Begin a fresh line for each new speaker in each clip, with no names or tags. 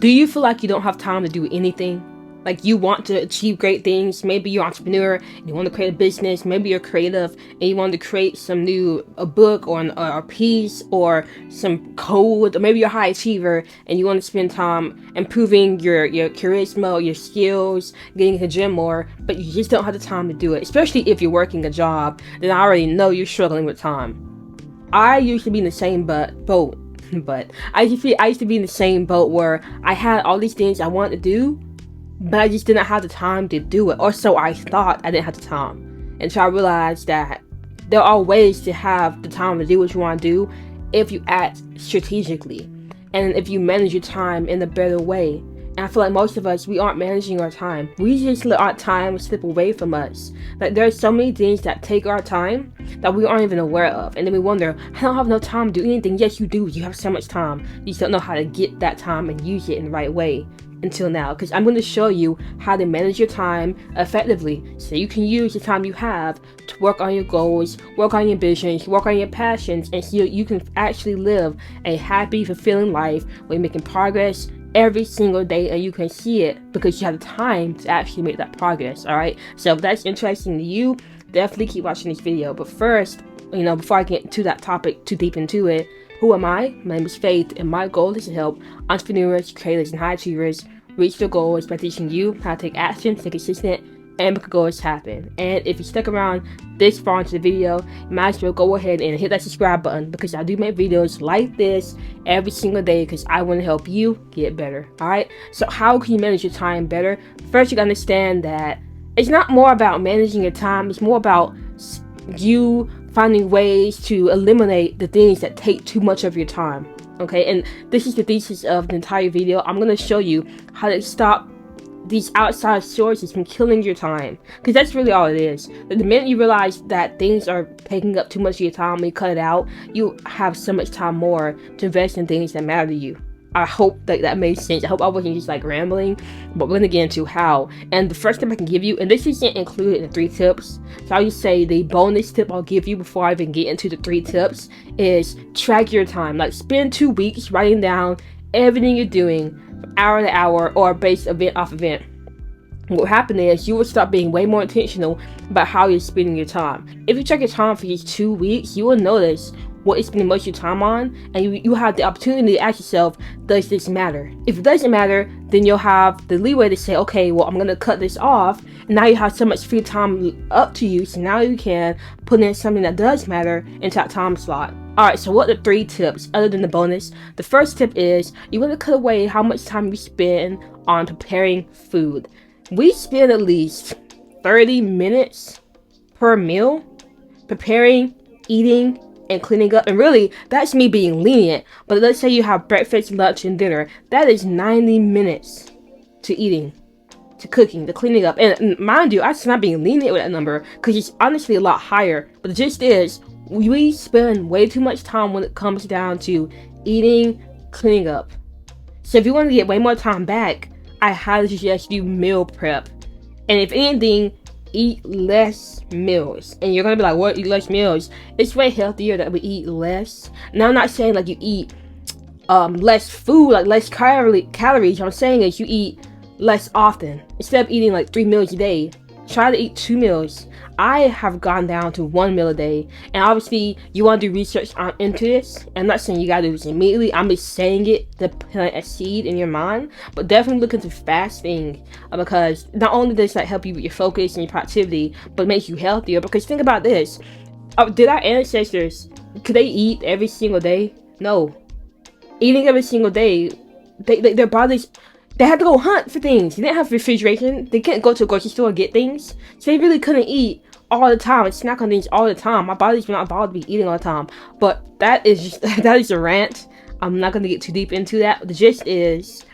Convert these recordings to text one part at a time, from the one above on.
Do you feel like you don't have time to do anything? Like you want to achieve great things. Maybe you're an entrepreneur and you want to create a business. Maybe you're creative and you want to create some a book or a piece or some code. Or maybe you're a high achiever and you want to spend time improving your charisma or your skills, getting to the gym more, but you just don't have the time to do it. Especially if you're working a job, then I already know you're struggling with time. I used to be in the same boat. But I used to be in the same boat where I had all these things I wanted to do, but I just didn't have the time to do it, or so I thought. I didn't have the time. And so I realized that there are ways to have the time to do what you want to do if you act strategically and if you manage your time in a better way. And I feel like most of us, we aren't managing our time. We just let our time slip away from us. Like there's so many things that take our time that we aren't even aware of. And then we wonder, I don't have no time to do anything. Yes, you do. You have so much time. You just don't know how to get that time and use it in the right way until now. Because I'm going to show you how to manage your time effectively so you can use the time you have to work on your goals, work on your visions, work on your passions, and so you can actually live a happy, fulfilling life where you're making progress every single day and you can see it because you have the time to actually make that progress. All right, so if that's interesting to you, definitely keep watching this video. But first, before I get to that topic too deep into it, who am I? My name is Faith, and my goal is to help entrepreneurs, creators, and high achievers reach their goals by teaching you how to take action, stay consistent, and make goals happen. And if you stuck around this far into the video, you might as well go ahead and hit that subscribe button because I do make videos like this every single day because I want to help you get better. Alright, so how can you manage your time better? First, you gotta understand that it's not more about managing your time, it's more about you finding ways to eliminate the things that take too much of your time. Okay, and this is the thesis of the entire video. I'm going to show you how to stop these outside sources from killing your time, because that's really all it is. The minute you realize that things are taking up too much of your time and you cut it out, you have so much time more to invest in things that matter to you. I hope that made sense. I hope I wasn't just like rambling, but we're gonna get into how. And the first tip I can give you, and this isn't included in the 3 tips, so I'll just say the bonus tip I'll give you before I even get into the 3 tips is track your time. Like spend 2 weeks writing down everything you're doing from hour to hour or based event off event. What will happen is you will start being way more intentional about how you're spending your time. If you track your time for these 2 weeks, you will notice what you're spending most of your time on, and you have the opportunity to ask yourself, does this matter? If it doesn't matter, then you'll have the leeway to say, okay, well, I'm gonna cut this off. And now you have so much free time up to you, so now you can put in something that does matter into that time slot. Alright, so what are the 3 tips other than the bonus? The first tip is you want to cut away how much time you spend on preparing food. We spend at least 30 minutes per meal preparing, eating, and cleaning up. And really, that's me being lenient. But let's say you have breakfast, lunch, and dinner. That is 90 minutes to eating, to cooking, to cleaning up. And mind you, I'm not being lenient with that number because it's honestly a lot higher. But the gist is, we spend way too much time when it comes down to eating, cleaning up. So if you want to get way more time back, I highly suggest you meal prep. And if anything, eat less meals. And you're gonna be like, what, eat less meals? It's way healthier that we eat less. Now I'm not saying like you eat less food, like less calories. What I'm saying is you eat less often. Instead of eating like 3 meals a day, try to eat 2 meals. I have gone down to 1 meal a day, and obviously you want to do research into this. I'm not saying you gotta do this immediately. I'm just saying it to plant a seed in your mind. But definitely look into fasting because not only does that help you with your focus and your productivity, but it makes you healthier. Because think about this: did our ancestors, could they eat every single day? No. Eating every single day, their bodies, they had to go hunt for things. They didn't have refrigeration. They couldn't go to a grocery store and get things. So they really couldn't eat all the time and snack on things all the time. My body's not bothered to be eating all the time. But that is a rant. I'm not going to get too deep into that. The gist is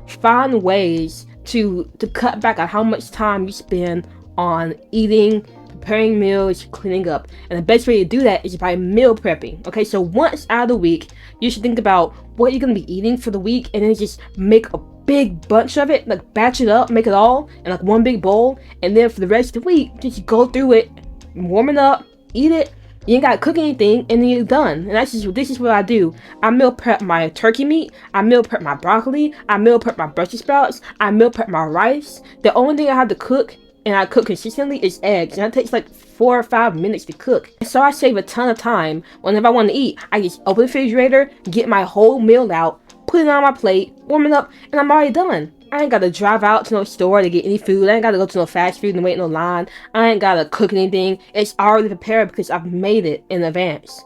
find ways to cut back on how much time you spend on eating, preparing meals, cleaning up. And the best way to do that is by meal prepping. Okay, so once out of the week, you should think about what you're going to be eating for the week and then just make a big bunch of it, like batch it up, make it all in like one big bowl, and then for the rest of the week, just go through it, warm it up, eat it, You ain't gotta cook anything, and then you're done. And this is what I do. I meal prep my turkey meat. I meal prep my broccoli. I meal prep my Brussels sprouts. I meal prep my rice. The only thing I have to cook, and I cook consistently, is eggs. And that takes like 4 or 5 minutes to cook. So I save a ton of time. Whenever I want to eat, I just open the refrigerator, get my whole meal out, put it on my plate, warm it up, and I'm already done. I ain't gotta drive out to no store to get any food. I ain't gotta go to no fast food and wait in no line. I ain't gotta cook anything. It's already prepared because I've made it in advance.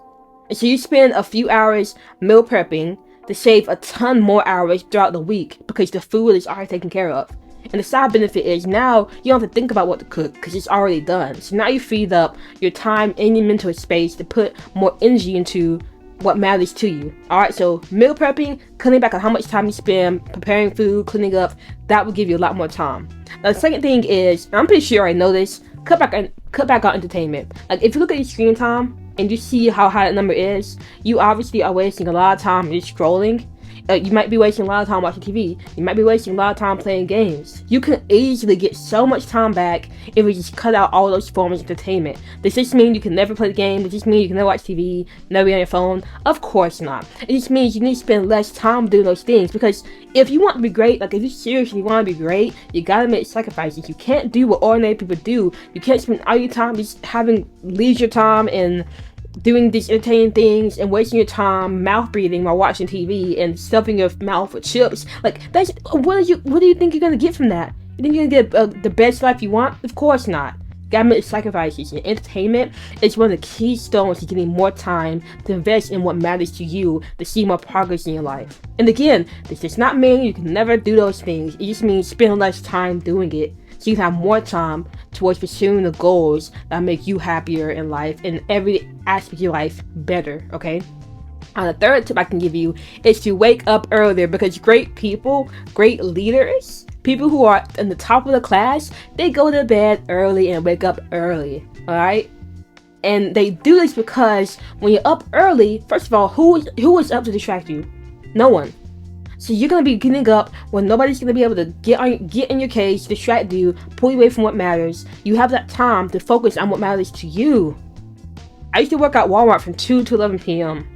And so you spend a few hours meal prepping to save a ton more hours throughout the week because the food is already taken care of. And the side benefit is now you don't have to think about what to cook because it's already done. So now you freed up your time and your mental space to put more energy into what matters to you. Alright, so meal prepping, cutting back on how much time you spend preparing food, cleaning up, that will give you a lot more time. Now the second thing is, I'm pretty sure I know this, cut back on entertainment. Like if you look at your screen time and you see how high that number is, you obviously are wasting a lot of time just scrolling. You might be wasting a lot of time watching TV. You might be wasting a lot of time playing games. You can easily get so much time back if you just cut out all those forms of entertainment. Does this mean you can never play the game? Does this mean you can never watch TV, never be on your phone? Of course not. It just means you need to spend less time doing those things, because if you want to be great, like if you seriously want to be great, you gotta make sacrifices. You can't do what ordinary people do. You can't spend all your time just having leisure time and doing these entertaining things and wasting your time mouth breathing while watching TV and stuffing your mouth with chips. Like that's what do you think you're gonna get from that? You think you're gonna get the best life you want? Of course not. Gotta make sacrifices. And entertainment is one of the keystones to getting more time to invest in what matters to you, to see more progress in your life. And again, this does not mean you can never do those things. It just means spend less time doing it, so you can have more time towards pursuing the goals that make you happier in life and every aspect of your life better, okay? And the third tip I can give you is to wake up earlier, because great people, great leaders, people who are in the top of the class, they go to bed early and wake up early, alright? And they do this because when you're up early, first of all, who is up to distract you? No one. So you're gonna be getting up when nobody's gonna be able to get in your cage, distract you, pull you away from what matters. You have that time to focus on what matters to you. I used to work at Walmart from 2 to 11 p.m.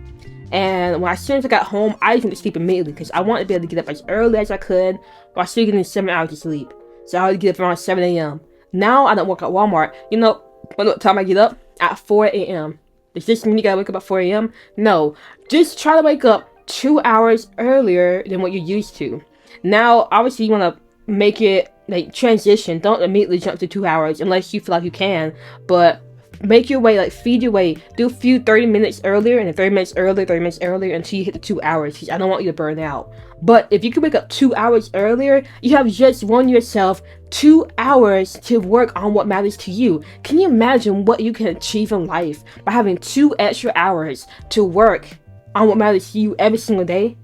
And as soon as I got home, I just went to sleep immediately because I wanted to be able to get up as early as I could while still getting 7 hours of sleep. So I would get up around 7 a.m. Now I don't work at Walmart. You know what time I get up? At 4 a.m. Does this mean you gotta wake up at 4 a.m.? No. Just try to wake up 2 hours earlier than what you're used to. Now, obviously, you want to make it like transition. Don't immediately jump to 2 hours unless you feel like you can. But make your way, like feed your way. Do a few 30 minutes earlier and then 30 minutes earlier, 30 minutes earlier until you hit the 2 hours. Because I don't want you to burn out. But if you can wake up 2 hours earlier, you have just won yourself 2 hours to work on what matters to you. Can you imagine what you can achieve in life by having 2 extra hours to work on what matters to you every single day?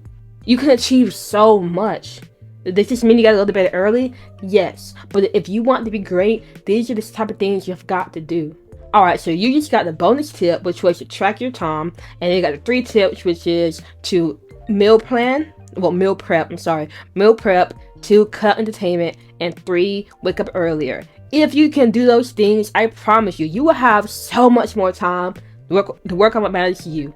You can achieve so much. Does this mean you gotta go to bed early? Yes. But if you want to be great, these are the type of things you've got to do. Alright, so you just got the bonus tip, which was to track your time. And you got the 3 tips, which is to meal prep, 2, cut entertainment, and 3, wake up earlier. If you can do those things, I promise you will have so much more time to work on what matters to you.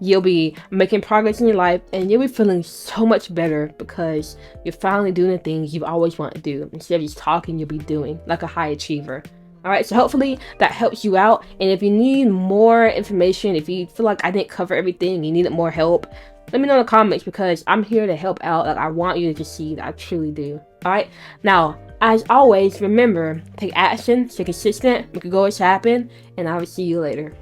You'll be making progress in your life, and you'll be feeling so much better because you're finally doing the things you've always wanted to do. Instead of just talking, you'll be doing, like a high achiever. Alright, so hopefully that helps you out. And if you need more information, if you feel like I didn't cover everything, you needed more help, let me know in the comments, because I'm here to help out. Like, I want you to just see that I truly do. Alright, now, as always, remember, take action, stay consistent, make your goals happen, and I will see you later.